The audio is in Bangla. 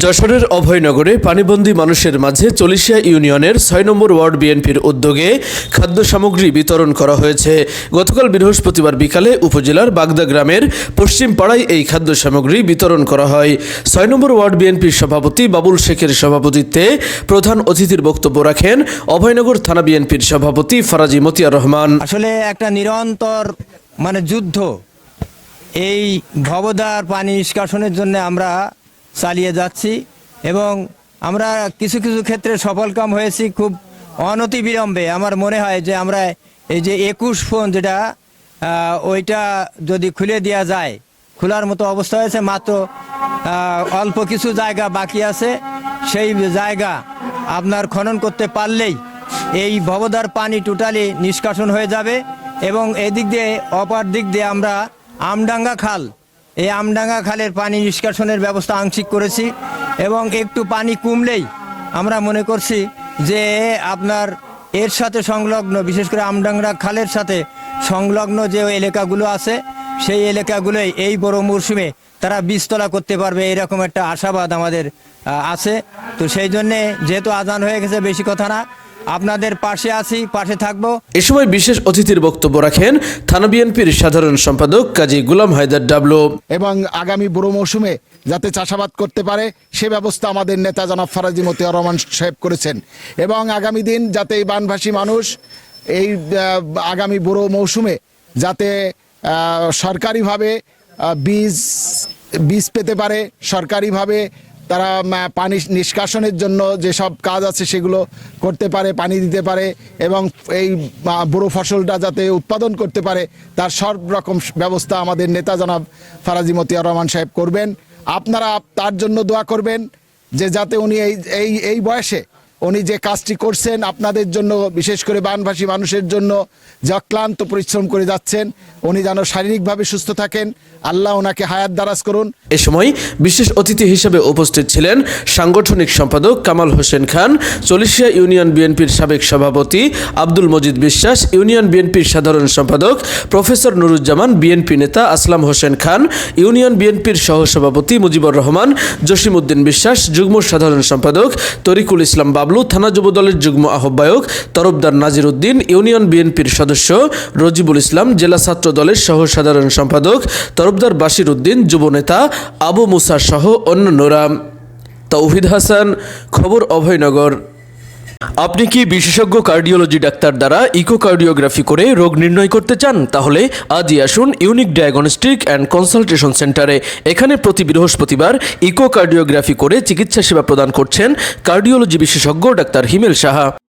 যশোরের অভয়নগরে পানিবন্দী মানুষের মাঝে চলিশিয়া ইউনিয়নের ৬ নম্বর ওয়ার্ড বিএনপির উদ্যোগে খাদ্য সামগ্রী বিতরণ করা হয়েছে। গতকাল বৃহস্পতিবার বিকালে উপজেলার বাগদা গ্রামের পশ্চিম পাড়ায় এই খাদ্য সামগ্রী বিতরণ করা হয়। ৬ নম্বর ওয়ার্ড বিএনপির সভাপতি বাবুল শেখের সভাপতিত্বে প্রধান অতিথির বক্তব্য রাখেন অভয়নগর থানা বিএনপির সভাপতি ফারাজি মতিয়ার রহমান। আসলে একটা নিরন্তর যুদ্ধ এই ভবদার পানি নিষ্কাশনের জন্য আমরা চালিয়ে যাচ্ছি এবং আমরা কিছু কিছু ক্ষেত্রে সফলকাম হয়েছি। খুব অনতিবিলম্বে আমার মনে হয় যে আমরা এই যে ২১ ফোন যেটা ওইটা যদি খুলে দেওয়া যায়, খোলার মতো অবস্থা হয়েছে, মাত্র অল্প কিছু জায়গা বাকি আছে। সেই জায়গা আপনার খনন করতে পারলেই এই ভবদার পানি টোটালি নিষ্কাশন হয়ে যাবে এবং এদিক দিয়ে অপর দিক দিয়ে আমরা আমডাঙ্গা খাল, এই আমডাঙ্গা খালের পানি নিষ্কাশনের ব্যবস্থা আংশিক করেছি এবং একটু পানি কমলেই আমরা মনে করছি যে আপনার এর সাথে সংলগ্ন, বিশেষ করে আমডাঙ্গা খালের সাথে সংলগ্ন যে এলাকাগুলো আছে সেই এলাকাগুলোই এই বড় মরশুমে তারা বীজতলা করতে পারবে, এরকম একটা আশাবাদ আমাদের আছে। তো সেই জন্যে যেহেতু আজান হয়ে গেছে, বেশি কথা না, আপনাদের পাশে আছি, পাশে থাকবো। এ সময় বিশেষ অতিথির বক্তব্য রাখেন থানা বিএনপির সাধারণ সম্পাদক কাজী গোলাম হায়দার ডাবলু। এবং আগামী বুড়ো মৌসুমে যাতে চাষাবাদ করতে পারে সে ব্যবস্থা আমাদের নেতা জনাব ফারাজি মতিয়ার রহমান সাহেব করেছেন এবং আগামী দিন যাতে এই বানভাসী মানুষ এই আগামী বুড়ো মৌসুমে যাতে সরকারিভাবে বীজ পেতে পারে, সরকারিভাবে তারা পানি নিষ্কাশনের জন্য যেসব কাজ আছে সেগুলো করতে পারে, পানি দিতে পারে এবং এই বুড়ো ফসলটা যাতে উৎপাদন করতে পারে তার সব রকম ব্যবস্থা আমাদের নেতা জনাব ফারাজি মতিয়ার রহমান সাহেব করবেন। আপনারা তার জন্য দোয়া করবেন যে যাতে উনি এই বয়সে উনি যে কাজটি করছেন আপনাদের জন্য, বিশেষ করে বানভাসী মানুষের জন্য যে অক্লান্ত পরিশ্রম করে যাচ্ছেন, উনি যেন শারীরিকভাবে সুস্থ থাকেন, আল্লাহ ওনাকে হায়াত দারাজ করুন। এ সময় বিশেষ অতিথি হিসেবে উপস্থিত ছিলেন সাংগঠনিক সম্পাদক কামাল হোসেন খান, চলিশিয়া ইউনিয়ন বিএনপির সাবেক সভাপতি আব্দুল মজিদ বিশ্বাস, ইউনিয়ন বিএনপির সাধারণ সম্পাদক প্রফেসর নুরুজ্জামান, বিএনপি নেতা আসলাম হোসেন খান, ইউনিয়ন বিএনপির সহসভাপতি মুজিবুর রহমান, জসিমউদ্দিন বিশ্বাস, যুগ্ম সাধারণ সম্পাদক তরিকুল ইসলাম বাবলু, থানা যুবদলের যুগ্ম আহ্বায়ক তরফদার নাজির উদ্দিন, ইউনিয়ন বিএনপির সদস্য রজিবুল ইসলাম, জেলা ছাত্র দলের সহ সাধারণ সম্পাদক তরফদার বাশির উদ্দিন, যুবনেতা আবু মুসা সহ অন্যান্যরা। তৌহিদ হাসান, খবর অভয়নগর। আপনি কি বিশেষজ্ঞ কার্ডিওলজি ডাক্তার দ্বারা ইকোকার্ডিওগ্রাফি করে রোগ নির্ণয় করতে চান? তাহলে আজই আসুন ইউনিক ডায়াগনস্টিক অ্যান্ড কনসালটেশন সেন্টারে। এখানে প্রতি বৃহস্পতিবার ইকোকার্ডিওগ্রাফি করে চিকিৎসা সেবা প্রদান করছেন কার্ডিওলজি বিশেষজ্ঞ ডাক্তার হিমেল সাহা।